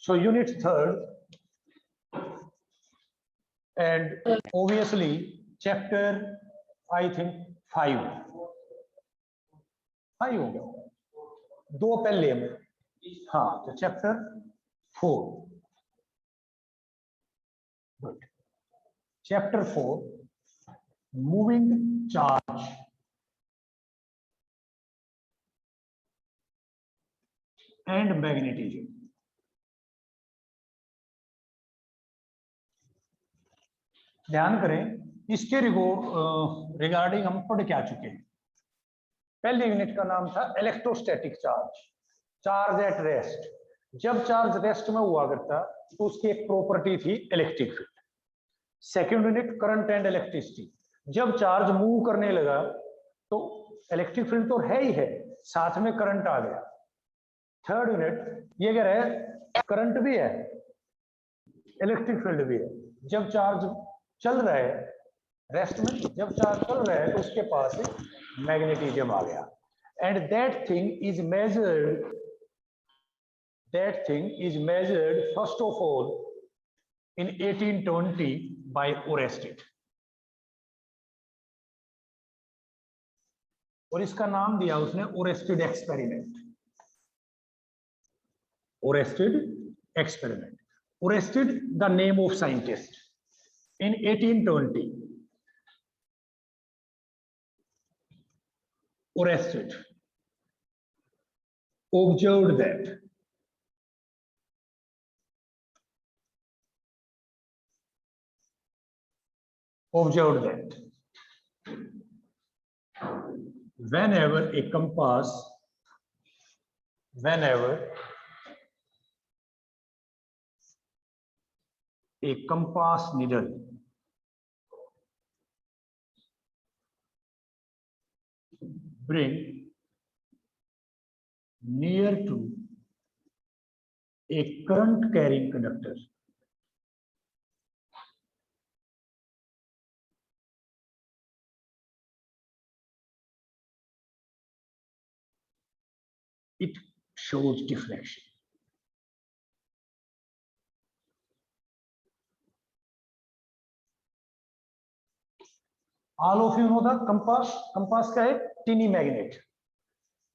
So unit third, and obviously chapter I think 5 हो गया, 2 पहले में, हाँ, तो chapter 4, good. Chapter 4, moving charge and magnetism. ध्यान करें, इसके रिगार्डिंग हम पढ़ क्या चुके हैं। पहले यूनिट का नाम था electrostatic charge, charge at rest. जब चार्ज रेस्ट में हुआ करता तो उसकी एक प्रॉपर्टी थी electric field. Second unit current and electricity, जब चार्ज मूव करने लगा तो इलेक्ट्रिक फील्ड तो है ही है, साथ में करंट आ गया। थर्ड यूनिट ये कह रहा है करंट भी है, इलेक्ट्रिक फील्ड भी है। जब चार्ज चल रहा है रेस्ट में, जब चार्ज चल रहा है तो उसके पास मैग्नेटिज्म आ गया। And that thing is measured first of all in 1820 by Oersted, और इसका नाम दिया उसने Oersted experiment. Oersted experiment, Oersted the name of scientist. in 1820 Oersted observed that whenever a compass needle bring near to a current carrying conductor, it shows deflection. All of you know the compass. Compass का है टिनी magnet,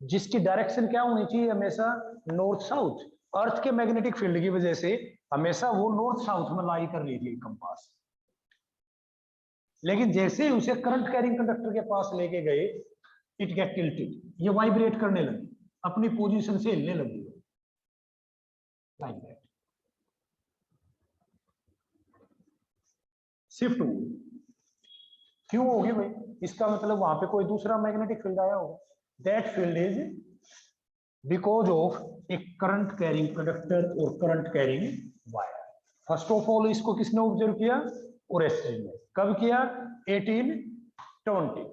जिसकी direction क्या होनी चाहिए, हमेशा north south. अर्थ के magnetic field की वजह से हमेशा वो नॉर्थ साउथ में लाई कर रही थी कंपास। लेकिन जैसे ही उसे करंट कैरिंग कंडक्टर के पास लेके गए, इट गेट टिल्टेड, ये वाइब्रेट करने लगी, अपनी पोजीशन से हिलने लगी, लाइक दैट, शिफ्ट हो। क्यों होगी भाई? इसका मतलब वहां पे कोई दूसरा मैग्नेटिक फील्ड आया होगा। That field is because of a current carrying conductor और current carrying wire. First of all इसको किसने ऑब्जर्व किया? ओरेस्टेड ने। कब किया? 1820।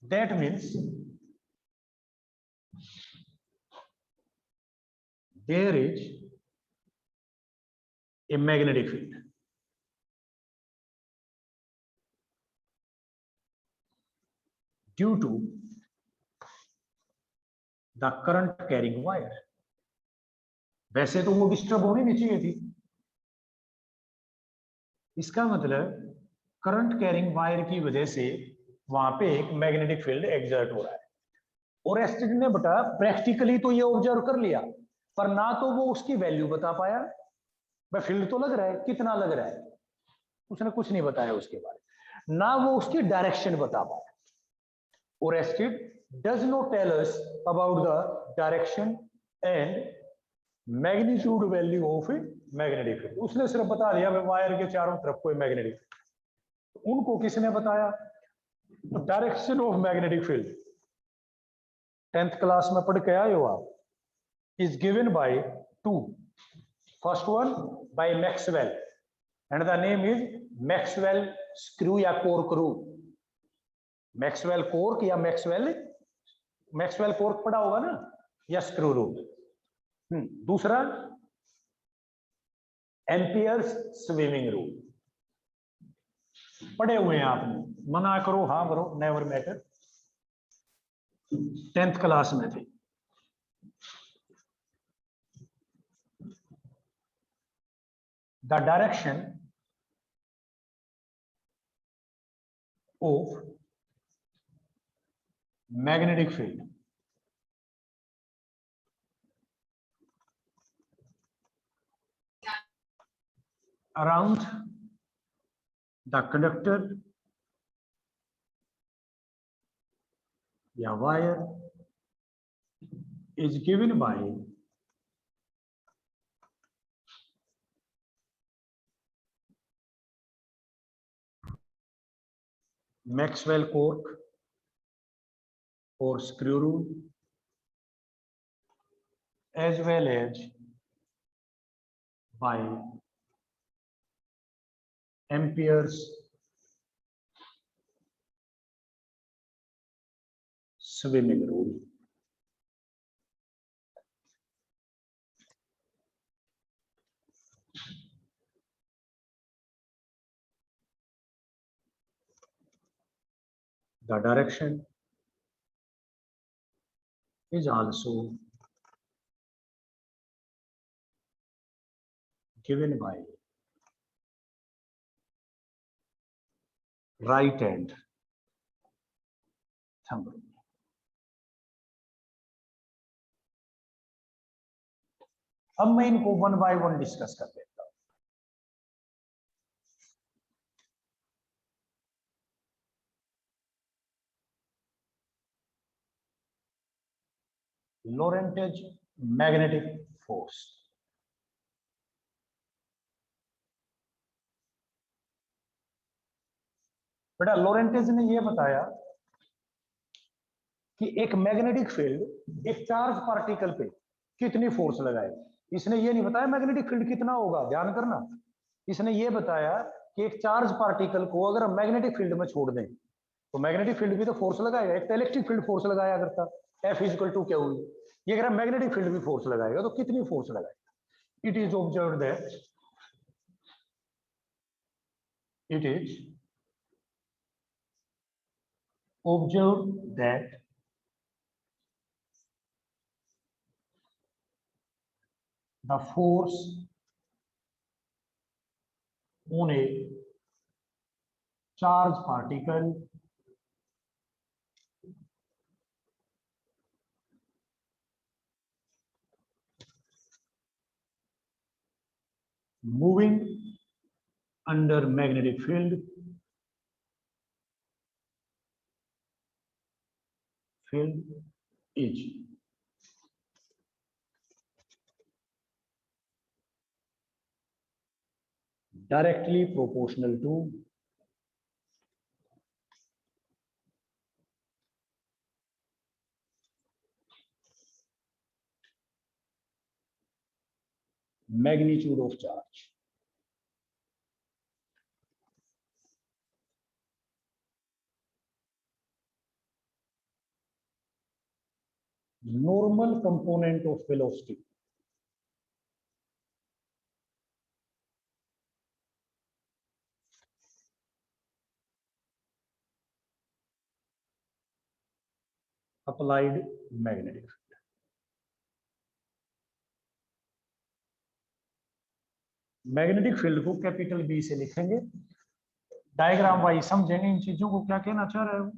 That means there is a magnetic field due to the current carrying wire। वैसे तो वो डिस्टर्ब होनी नहीं चाहिए थी, इसका मतलब करंट कैरिंग वायर की वजह से वहां पे एक मैग्नेटिक फील्ड एग्जर्ट हो रहा है। ओरेस्टेड ने बता प्रैक्टिकली तो ये ऑब्जर्व कर लिया, पर ना तो वो उसकी वैल्यू बता पाया। भाई फील्ड तो लग रहा है, कितना लग रहा है, उसने कुछ नहीं बताया उसके बारे में, ना वो उसकी डायरेक्शन बता पाया। Oersted does not tell us about the direction and magnitude value of a magnetic field। उसने सिर्फ बता दिया वायर के चारों तरफ कोई मैग्नेटिक फील्ड। उनको किसने बताया? Direction of magnetic field 10th class में पढ़ के आए हो आप, is given by two। First one by Maxwell and the name is Maxwell screw या cork rule। मैक्सवेल कोर्क या मैक्सवेल कोर्क पढ़ा होगा ना, या स्क्रू रूल। दूसरा एम्पियर्स स्विमिंग रूल, पढ़े हुए हैं आपने, मना करो हाँ करो नेवर मैटर, 10th क्लास में थे। the direction of magnetic field around the conductor या wire is given by Maxwell cork or screw rule as well as by Ampere's swimming rule. The direction is also given by right hand thumb rule. अब मैं इनको one by one discuss कर लेता हूं। Lorentz magnetic force, बेटा लोरेंटेज ने यह बताया कि एक मैग्नेटिक फील्ड एक चार्ज पार्टिकल पे कितनी फोर्स लगाएगी। इसने ये नहीं बताया मैग्नेटिक फील्ड कितना होगा, ध्यान करना। इसने ये बताया कि एक चार्ज पार्टिकल को अगर हम मैग्नेटिक फील्ड में छोड़ दें तो मैग्नेटिक फील्ड भी तो फोर्स लगाएगा। एक तो इलेक्ट्रिक फील्ड फोर्स लगाया करता F = क्या हुई, ये अगर मैग्नेटिक फील्ड भी फोर्स लगाएगा तो कितनी फोर्स लगाएगा। It is observed that the force on a charge particle moving under magnetic field is directly proportional to magnitude of charge. Normal component of velocity applied magnetic field. Magnetic field को capital B से लिखेंगे, diagram wise समझेंगे इन चीजों को क्या कहना चाह रहे हो।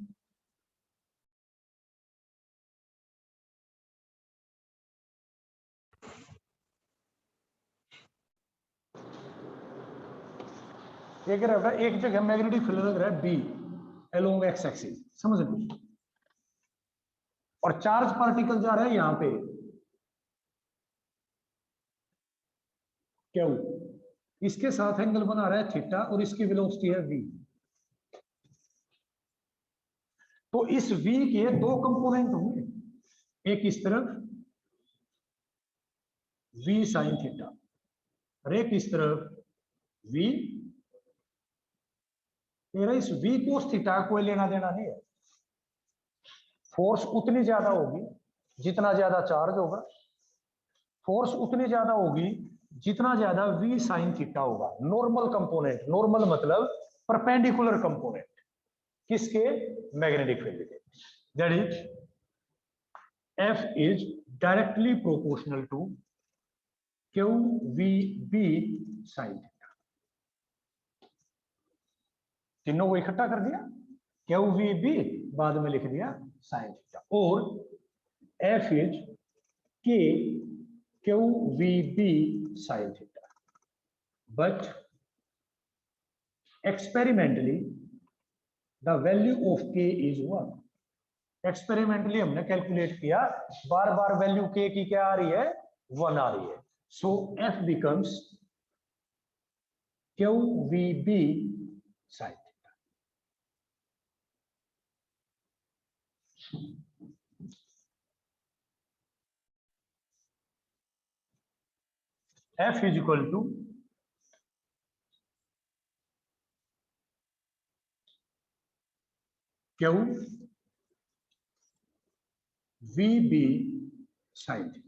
एक जगह मैग्नेटिक फील्ड लग रहा है B अलोंग एक्स एक्सिस, समझ लो, और चार्ज पार्टिकल जा रहा है यहां पे क्यों, इसके साथ एंगल बना रहा है थीटा और इसकी वेलोसिटी है v। तो इस v के दो कंपोनेंट होंगे, एक इस तरफ v sin थीटा और एक इस तरफ v, तेरा इस v cos थीटा कोई लेना देना नहीं है। फोर्स उतनी ज्यादा होगी जितना ज्यादा चार्ज होगा, फोर्स उतनी ज्यादा होगी जितना ज्यादा v sin थीटा होगा। नॉर्मल कंपोनेंट, नॉर्मल मतलब परपेंडिकुलर कंपोनेंट, किसके, मैग्नेटिक फील्ड के। That is F is directly proportional to QVB sin theta. तीनों को इकट्ठा कर दिया, क्यू वी बी बाद में लिख दिया साइन थीटा, और F is K Q we B sine theta. But experimentally the value of K is 1। Experimentally हमने कैलकुलेट किया, बार बार वैल्यू के की क्या आ रही है, 1 आ रही है। So F becomes q we B sine theta. F is equal to q we B sine theta.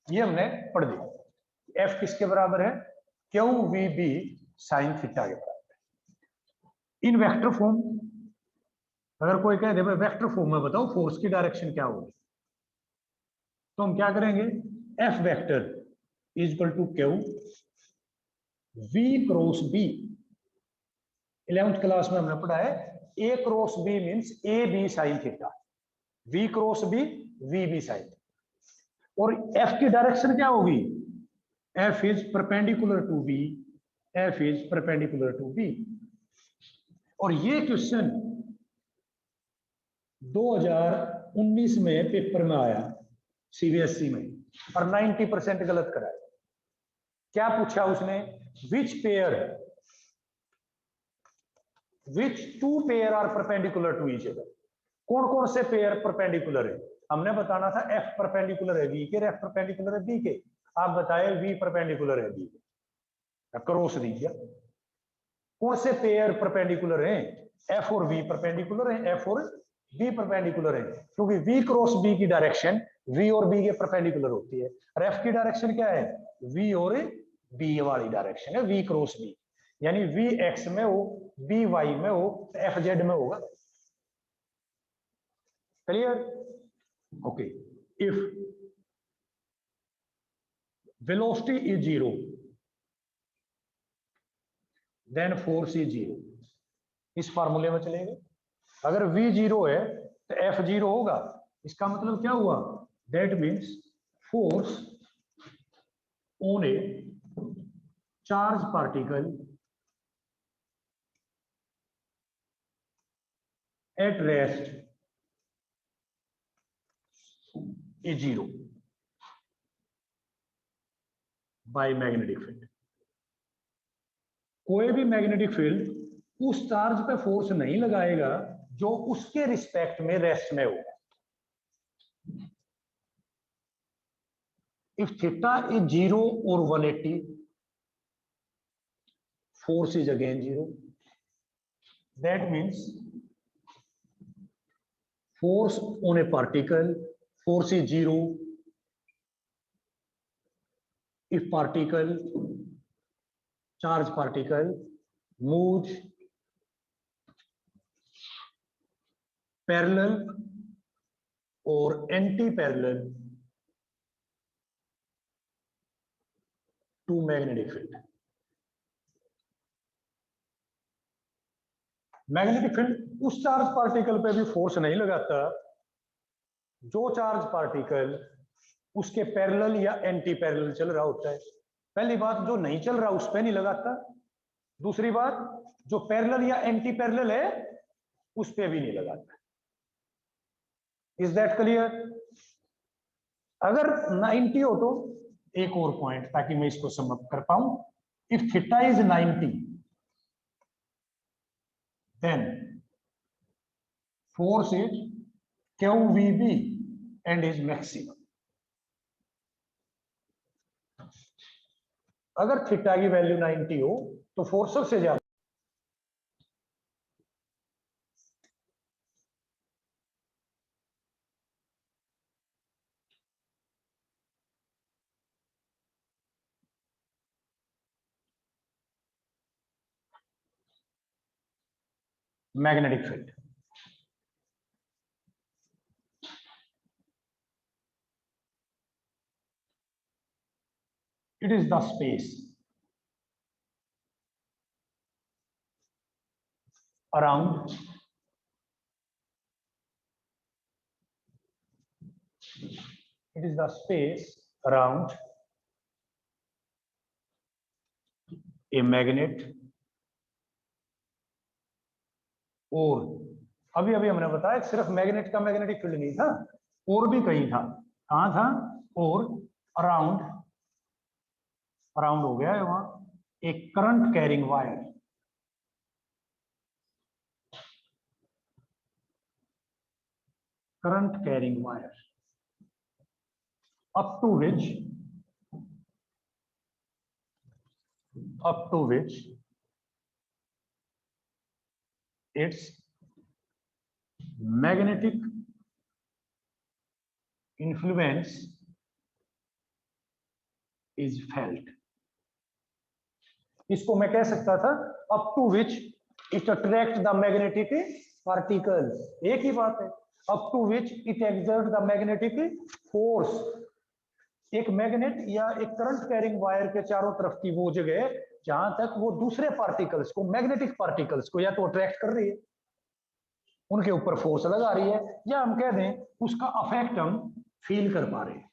ये हमने पढ़ दिया। एफ किसके बराबर है, Q we B sine theta के बराबर है। इन वेक्टर फॉर्म अगर कोई कहे भाई वेक्टर फॉर्म में बताओ फोर्स की डायरेक्शन क्या होगी, तो हम क्या करेंगे, F vector is equal to q v cross B. 11th class में हमने पढ़ा है A cross B means A B sine theta, v cross B v B sine. और एफ की डायरेक्शन क्या होगी, F is perpendicular to B, F is perpendicular to B. और ये क्वेश्चन 2019 में पेपर में आया सीबीएसई में, और 90% गलत कराया। क्या पूछा उसने, which pair, which two pair are perpendicular to each other. कौन कौन से पेयर परपेंडिकुलर है, हमने बताना था एफ परपेंडिकुलर है वी के, एफ परपेंडिकुलर है बी के। आप बताए वी परपेंडिकुलर है बी के, क्रॉस दीजिए। कौन से पेयर परपेंडिकुलर हैं, एफ और वी परपेंडिकुलर हैं, एफ और बी परपेंडिकुलर है, क्योंकि वी क्रॉस बी की डायरेक्शन वी और बी के परपेंडिकुलर होती है। और एफ की डायरेक्शन क्या है, वी और बी वाली डायरेक्शन है, वी क्रॉस बी। यानी वी एक्स में हो, बी वाई में हो, एफ जेड में होगा। Clear, okay. If velocity is 0 then force is 0। इस फार्मूले में चलेंगे। अगर v 0 है तो f 0 होगा। इसका मतलब क्या हुआ, that means force on A charge particle at rest is 0 by magnetic field. कोई भी मैग्नेटिक फील्ड उस चार्ज पे फोर्स नहीं लगाएगा जो उसके रिस्पेक्ट में रेस्ट में होगा। इफ थीटा इज 0 और 180, force is again 0. That means force on a particle, force is 0 if particle, charge particle moves parallel or anti-parallel to magnetic field. Magnetic field उस चार्ज पार्टिकल पे भी force नहीं लगाता जो charge particle उसके parallel या anti parallel चल रहा होता है। पहली बात, जो नहीं चल रहा उस पे नहीं लगाता। दूसरी बात, जो पैरेलल या एंटी पैरेलल है उस पे भी नहीं लगाता। Is that clear? अगर 90 हो तो एक और पॉइंट ताकि मैं इसको समअप कर पाऊं। If theta is 90 then force is QVB and is maximum. अगर थीटा की वैल्यू 90 हो तो फोर्स सबसे ज्यादा magnetic field. It is the space around it is the space around a magnet और अभी अभी हमने बताया सिर्फ मैग्नेट का मैग्नेटिक फील्ड नहीं था, और भी कहीं था। कहां था? और अराउंड, अराउंड हो गया है वहां एक current carrying wire, current carrying wire up to which its magnetic influence is felt। इसको मैं कह सकता था up to which it attract the magnetic particles, एक ही बात है। up to which it exert the magnetic force, एक मैग्नेट या एक करंट कैरिंग वायर के चारों तरफ की वो जगह जहां तक वो दूसरे पार्टिकल्स को, मैग्नेटिक पार्टिकल्स को या तो अट्रैक्ट कर रही है, उनके ऊपर फोर्स लगा रही है, या हम कह दें उसका अफेक्ट हम फील कर पा रहे हैं,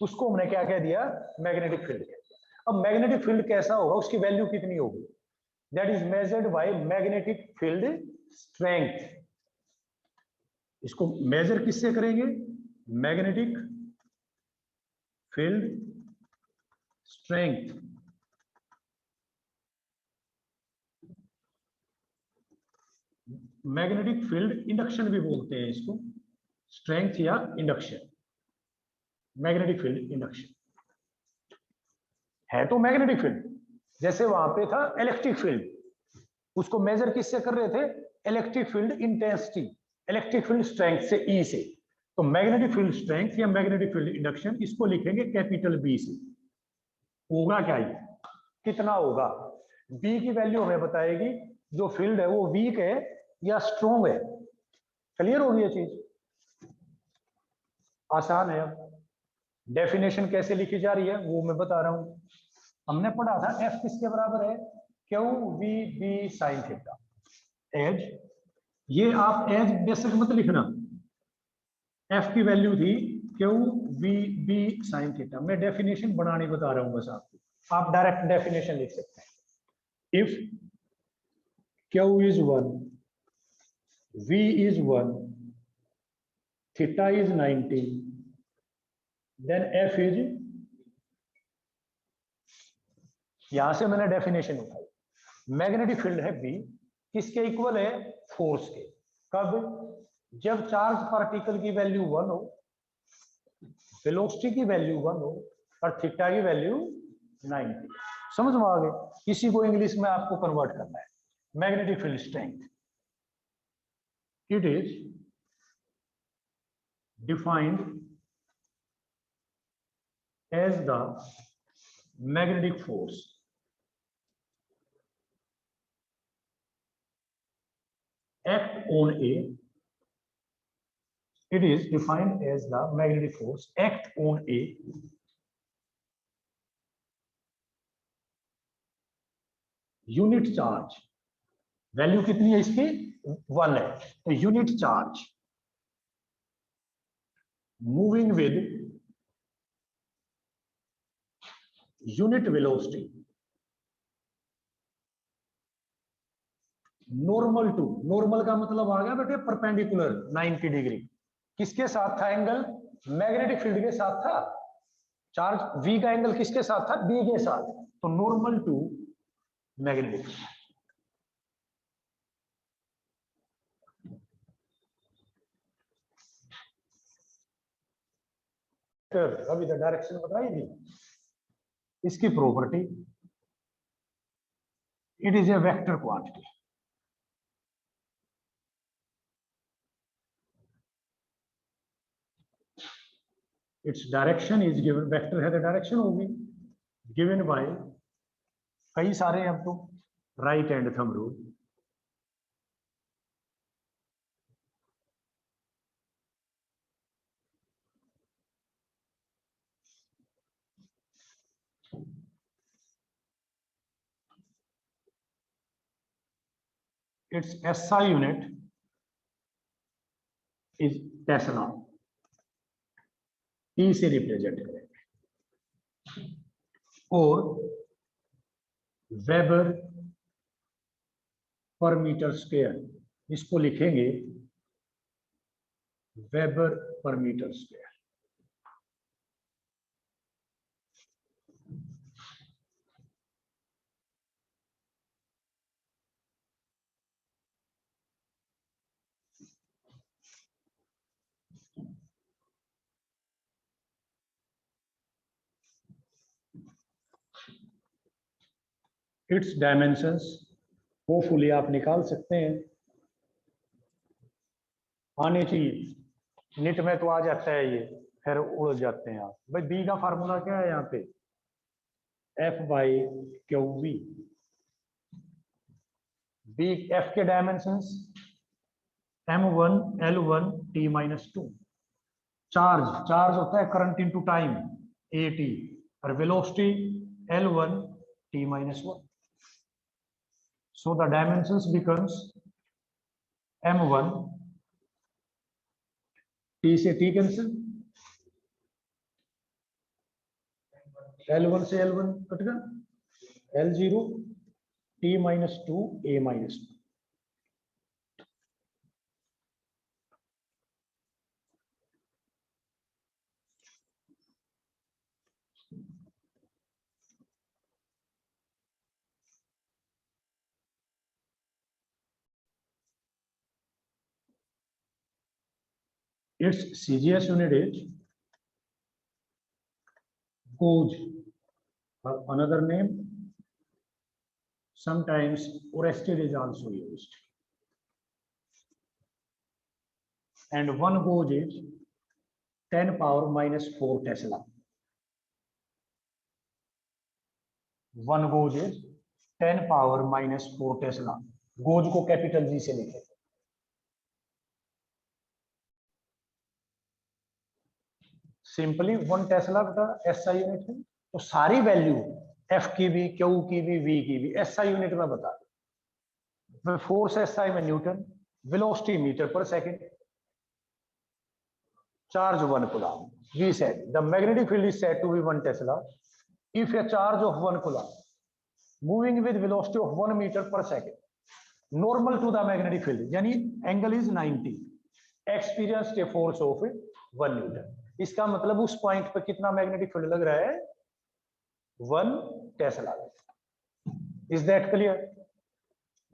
उसको हमने क्या कह दिया? मैग्नेटिक फील्ड कह दिया। अब मैग्नेटिक फील्ड कैसा होगा, उसकी वैल्यू कितनी होगी? That is measured by magnetic field strength. इसको मेजर किससे करेंगे? Magnetic field strength. Magnetic field induction भी बोलते हैं इसको, स्ट्रेंथ या इंडक्शन। मैग्नेटिक फील्ड इंडक्शन है तो मैग्नेटिक फील्ड, जैसे वहां पे था इलेक्ट्रिक फील्ड, उसको मेजर किससे कर रहे थे? Electric field intensity, electric field strength से, ई से। तो मैग्नेटिक फील्ड स्ट्रेंथ या मैग्नेटिक फील्ड इंडक्शन, इसको लिखेंगे कैपिटल बी से। होगा क्या ये? कितना होगा? बी की वैल्यू हमें बताएगी जो फील्ड है वो वीक है या स्ट्रॉन्ग है। क्लियर होगी ये चीज? आसान है। अब डेफिनेशन कैसे लिखी जा रही है वो मैं बता रहा हूं। हमने पढ़ा था एफ किसके बराबर है? Q we B sine theta. As, ये आप एज बेशक मत लिखना, एफ की वैल्यू थी Q we B sine theta. मैं डेफिनेशन बनानी बता रहा हूं बस आपको, आप डायरेक्ट डेफिनेशन लिख सकते हैं। If Q is 1, v is 1, theta is 90, then f is, यहां से मैंने डेफिनेशन उठाई, मैग्नेटिक फील्ड है B, किसके इक्वल है? फोर्स के। कब? जब चार्ज पार्टिकल की वैल्यू 1 हो, वेलोसिटी की वैल्यू 1 हो और थीटा की वैल्यू 90। समझ में आ गए? इसी को इंग्लिश में आपको कन्वर्ट करना है। Magnetic field strength, it is defined as the magnetic force act on a, it is defined as the magnetic force act on a unit charge। Value कितनी है इसकी? 1 है। तो unit charge moving with unit velocity normal to, normal का मतलब आ गया बेटे perpendicular 90 degree. किसके साथ था एंगल? मैग्नेटिक फील्ड के साथ था। चार्ज V का एंगल किसके साथ था? B के साथ। तो नॉर्मल टू मैग्नेटिक। अभी तो डायरेक्शन बताई थी इसकी property, it is a vector quantity. Its direction is given, vector है तो डायरेक्शन होगी, गिवन बाय कई सारे हैं अब तो, right hand thumb rule. its SI unit is Tesla, E से रिप्रेजेंट करेंगे, और वेबर पर मीटर स्क्वायर, इसको लिखेंगे वेबर पर metre square. Its dimensions hopefully आप निकाल सकते हैं, आने चाहिए, निट में तो आ जाता है ये, फिर उड़ जाते हैं आप। भाई बी का फार्मूला क्या है यहाँ पे, F by q we. B F के dimensions m1 l1 t-2। Charge होता है करंट इनटू टाइम at, और velocity l1 t-1। so the dimensions becomes m1, t से t कैंसिल, l1 से l1 कट गया, l0 t-2 a-2। its CGS unit is gauge, or another name sometimes Oersted is also used, and one gauge is 10⁻⁻⁴ Tesla। one gauge is 10⁻⁻⁴ Tesla। gauge को capital G से लिखे, simply 1 Tesla का SI unit है, तो सारी value F की भी, Q की भी, वी की भी एसआई यूनिट में बता दो। फोर्स एसआई में newton, velocity metre per second, charge 1 coulomb. We said the magnetic field is said to be 1 tesla if a charge of 1 coulomb moving with velocity of 1 metre per second normal to the magnetic field, यानी angle is 90, experienced a force of 1 newton. इसका मतलब उस point पर कितना magnetic field लग रहा है, 1 Tesla. Is that clear?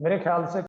मेरे ख्याल से